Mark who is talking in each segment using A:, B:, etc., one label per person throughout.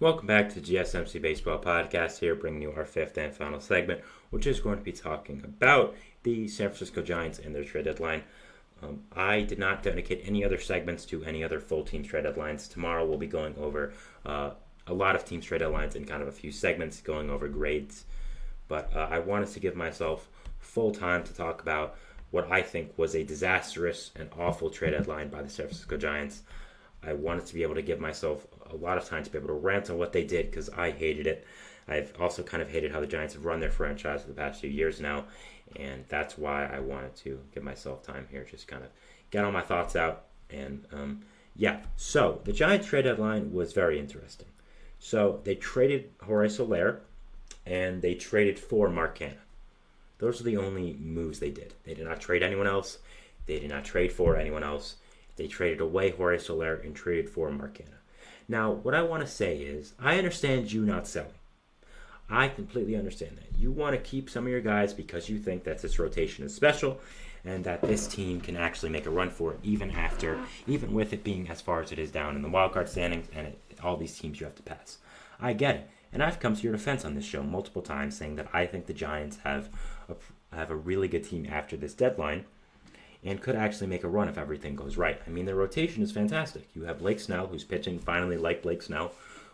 A: Welcome back to the GSMC Baseball Podcast here, bringing you our fifth and final segment, which is going to be talking about the San Francisco Giants and their trade deadline. I did not dedicate any other segments to any other full team trade deadlines. Tomorrow we'll be going over a lot of team trade deadlines and kind of a few segments going over grades. But I wanted to give myself full time to talk about what I think was a disastrous and awful trade deadline by the San Francisco Giants. I wanted to be able to give myself a lot of time to be able to rant on what they did because I hated it. I've also kind of hated how the Giants have run their franchise for the past few years now, and that's why I wanted to give myself time here, just kind of get all my thoughts out. And so the Giants trade deadline was very interesting. So they traded Jorge Soler, and they traded for Mark Canha. Those are the only moves they did. They did not trade anyone else. They did not trade for anyone else. They traded away Jorge Soler and traded for Mark Canha. Now, what I want to say is, I understand you not selling. I completely understand that. You want to keep some of your guys because you think that this rotation is special and that this team can actually make a run for it even with it being as far as it is down in the wildcard standings and all these teams you have to pass. I get it. And I've come to your defense on this show multiple times saying that I think the Giants have a really good team after this deadline and could actually make a run if everything goes right. I mean, their rotation is fantastic. You have Blake Snell, who's pitching finally like Blake Snell.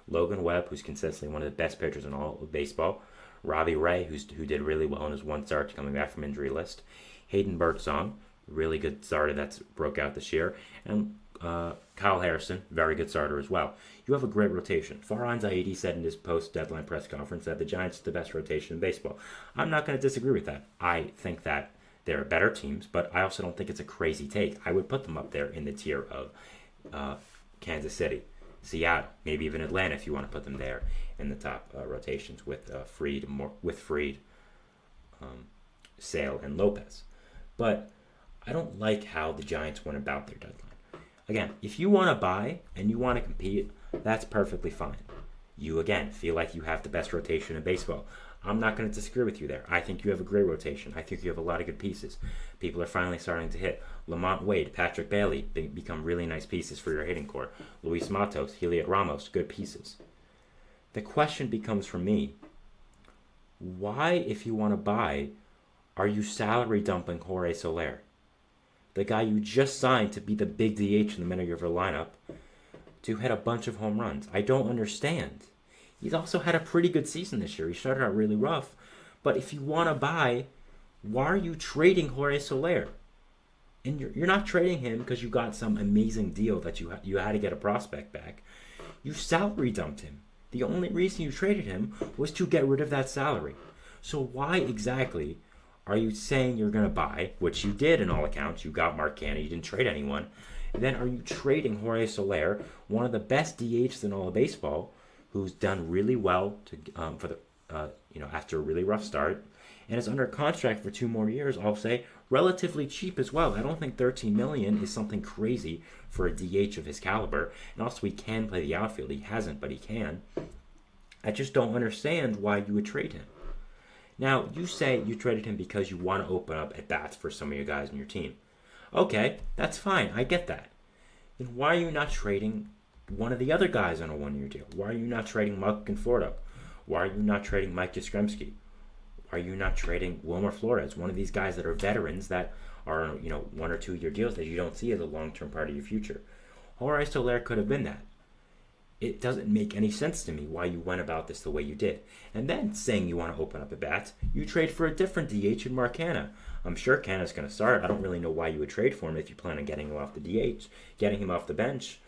A: Logan Webb, who's consistently one of the best pitchers in all of baseball. Robbie Ray, who did really well in his one start coming back from injury list. Hayden Birdsong, really good starter that's broke out this year. And Kyle Harrison, very good starter as well. You have a great rotation. Farhan Zaidi said in his post-deadline press conference that the Giants are the best rotation in baseball. I'm not going to disagree with that. I think that there are better teams, but I also don't think it's a crazy take. I would put them up there in the tier of Kansas City, Seattle, maybe even Atlanta if you want to put them there in the top rotations with Fried, Sale, and Lopez. But I don't like how the Giants went about their deadline. Again, if you want to buy and you want to compete, that's perfectly fine. You, again, feel like you have the best rotation in baseball. I'm not going to disagree with you there. I think you have a great rotation. I think you have a lot of good pieces. People are finally starting to hit. Lamont Wade, Patrick Bailey become really nice pieces for your hitting core. Luis Matos, Heliot Ramos, good pieces. The question becomes for me, why, if you want to buy, are you salary dumping Jorge Soler? The guy you just signed to be the big DH in the middle of your lineup to hit a bunch of home runs. I don't understand. He's also had a pretty good season this year. He started out really rough. But if you want to buy, why are you trading Jorge Soler? And you're not trading him because you got some amazing deal that you had to get a prospect back. You salary dumped him. The only reason you traded him was to get rid of that salary. So why exactly are you saying you're going to buy, which you did in all accounts? You got Mark Canha. You didn't trade anyone. And then are you trading Jorge Soler, one of the best DHs in all of baseball, who's done really well after a really rough start, and is under contract for 2 more years. I'll say relatively cheap as well. I don't think $13 million is something crazy for a DH of his caliber. And also, he can play the outfield. He hasn't, but he can. I just don't understand why you would trade him. Now, you say you traded him because you want to open up at bats for some of your guys on your team. Okay, that's fine. I get that. Then why are you not trading one of the other guys on a 1-year deal? Why are you not trading Mark Conforto? Why are you not trading Mike Yastrzemski? Why are you not trading Wilmer Flores, one of these guys that are veterans that are on 1 or 2 year deals that you don't see as a long-term part of your future? Jorge Soler could have been that. It doesn't make any sense to me why you went about this the way you did. And then saying you want to open up at bats, you trade for a different DH in Mark Canha. I'm sure Canha's going to start. I don't really know why you would trade for him if you plan on getting him off the DH, getting him off the bench.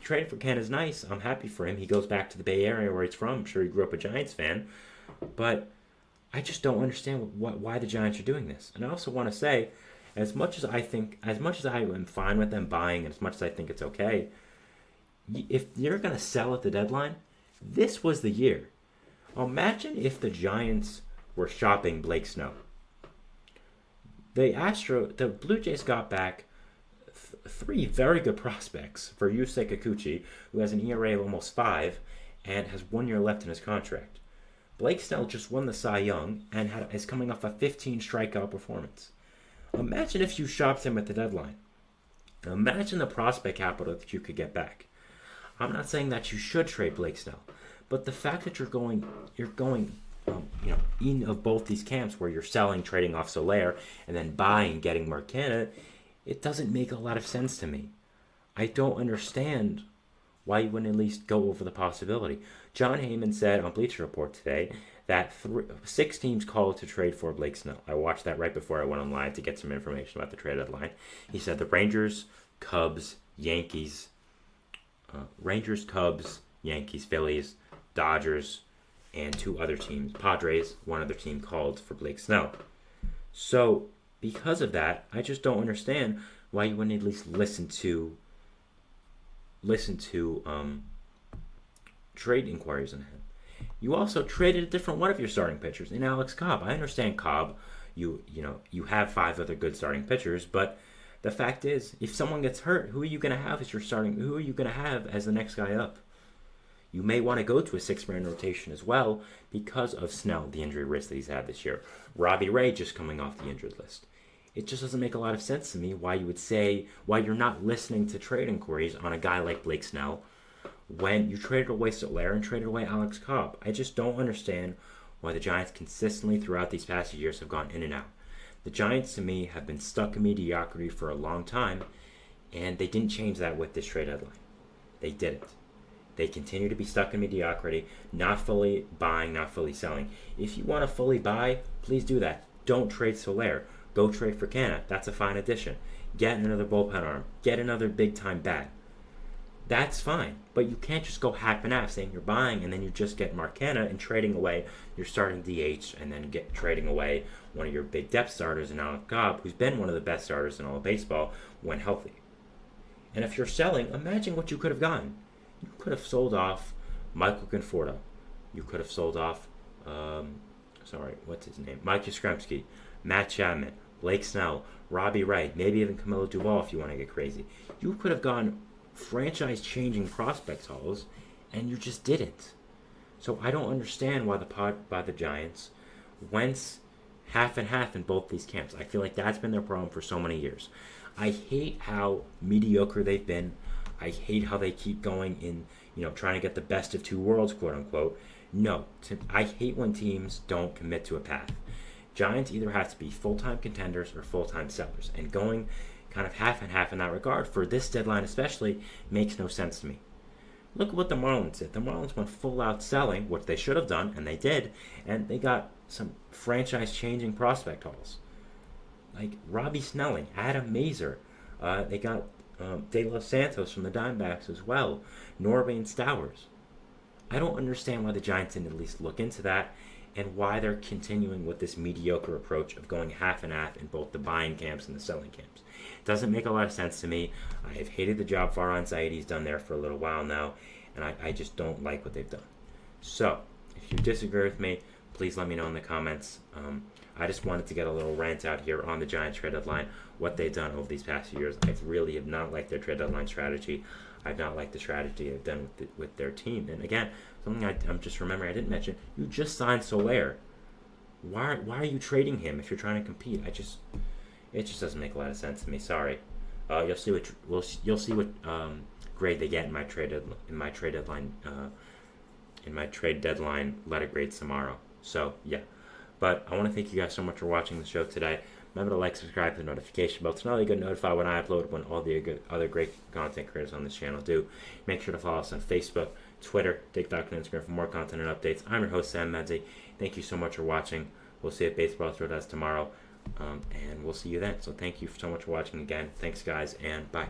A: Trading for Canha is nice. I'm happy for him. He goes back to the Bay Area where he's from. I'm sure he grew up a Giants fan. But I just don't understand why the Giants are doing this. And I also want to say, as much as I am fine with them buying, and as much as I think it's okay, if you're going to sell at the deadline, this was the year. Imagine if the Giants were shopping Blake Snell. The Blue Jays got back 3 very good prospects for Yusei Kikuchi, who has an ERA of almost 5 and has 1 year left in his contract. Blake Snell just won the Cy Young and is coming off a 15 strikeout performance. Imagine if you shopped him at the deadline. Imagine the prospect capital that you could get back. I'm not saying that you should trade Blake Snell, but the fact that you're going in of both these camps where you're selling, trading off Soler, and then buying, getting Mark Canha, it doesn't make a lot of sense to me. I don't understand why you wouldn't at least go over the possibility. John Heyman said on Bleacher Report today that 6 teams called to trade for Blake Snell. I watched that right before I went on live to get some information about the trade deadline. He said the Rangers, Cubs, Yankees, Phillies, Dodgers, and 2 other teams, Padres, 1 other team called for Blake Snell. So because of that, I just don't understand why you wouldn't at least listen to trade inquiries on him. You also traded a different one of your starting pitchers in Alex Cobb. I understand Cobb. You have 5 other good starting pitchers, but the fact is, if someone gets hurt, who are you going to have as your starting? Who are you going to have as the next guy up? You may want to go to a 6-man rotation as well because of Snell, the injury risk that he's had this year. Robbie Ray just coming off the injured list. It just doesn't make a lot of sense to me why you're not listening to trade inquiries on a guy like Blake Snell when you traded away Soler and traded away Alex Cobb. I just don't understand why the Giants consistently throughout these past years have gone in and out. The Giants, to me, have been stuck in mediocrity for a long time, and they didn't change that with this trade deadline. They didn't. They continue to be stuck in mediocrity, not fully buying, not fully selling. If you want to fully buy, please do that. Don't trade Soler. Go trade for Canha. That's a fine addition. Get another bullpen arm. Get another big-time bat. That's fine. But you can't just go half and half saying you're buying and then you just get Mark Canha and trading away your starting DH and then trading away one of your big depth starters in Alex Cobb, who's been one of the best starters in all of baseball when healthy. And if you're selling, imagine what you could have gotten. You could have sold off Michael Conforto. You could have sold off, Mike Yastrzemski, Matt Chapman, Blake Snell, Robbie Ray, maybe even Camilo Duvall if you want to get crazy. You could have gone franchise-changing prospect hauls, and you just didn't. So I don't understand why the Giants went half and half in both these camps. I feel like that's been their problem for so many years. I hate how mediocre they've been. I hate how they keep going in, trying to get the best of 2 worlds, quote unquote. No, I hate when teams don't commit to a path. Giants either have to be full-time contenders or full-time sellers, and going kind of half and half in that regard for this deadline especially makes no sense to me. Look at what the Marlins did. The Marlins went full-out selling, which they should have done, and they did, and they got some franchise-changing prospect hauls. Like Robbie Snelling, Adam Mazur. They got De Los Santos from the Diamondbacks as well. Norby Stowers. I don't understand why the Giants didn't at least look into that and why they're continuing with this mediocre approach of going half and half in both the buying camps and the selling camps. It doesn't make a lot of sense to me. I have hated the job Farhan Zaidi's done there for a little while now, and I just don't like what they've done. So, if you disagree with me, please let me know in the comments. I just wanted to get a little rant out here on the Giants trade deadline, what they've done over these past few years. I really have not liked their trade deadline strategy. I've not liked the strategy they've done with their team. And again, something I'm just remembering I didn't mention, you just signed Soler. Why are you trading him if you're trying to compete? It just doesn't make a lot of sense to me. Sorry. You'll see what grade they get in my trade deadline letter grades tomorrow. So yeah. But I want to thank you guys so much for watching the show today. Remember to like, subscribe, and the notification bell to not only get notified when I upload, when all the other great content creators on this channel do. Make sure to follow us on Facebook, Twitter, TikTok, and Instagram for more content and updates. I'm your host, Sam Medzi. Thank you so much for watching. We'll see you at Baseball Throw Does tomorrow, and we'll see you then. So thank you so much for watching again. Thanks, guys, and bye.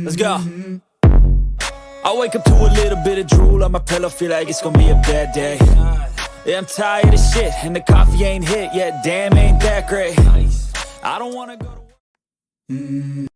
B: Let's go. I wake up to a little bit of drool on my pillow, feel like it's gonna be a bad day. Yeah, I'm tired of shit, and the coffee ain't hit yet, damn, ain't that great. I don't wanna go to work.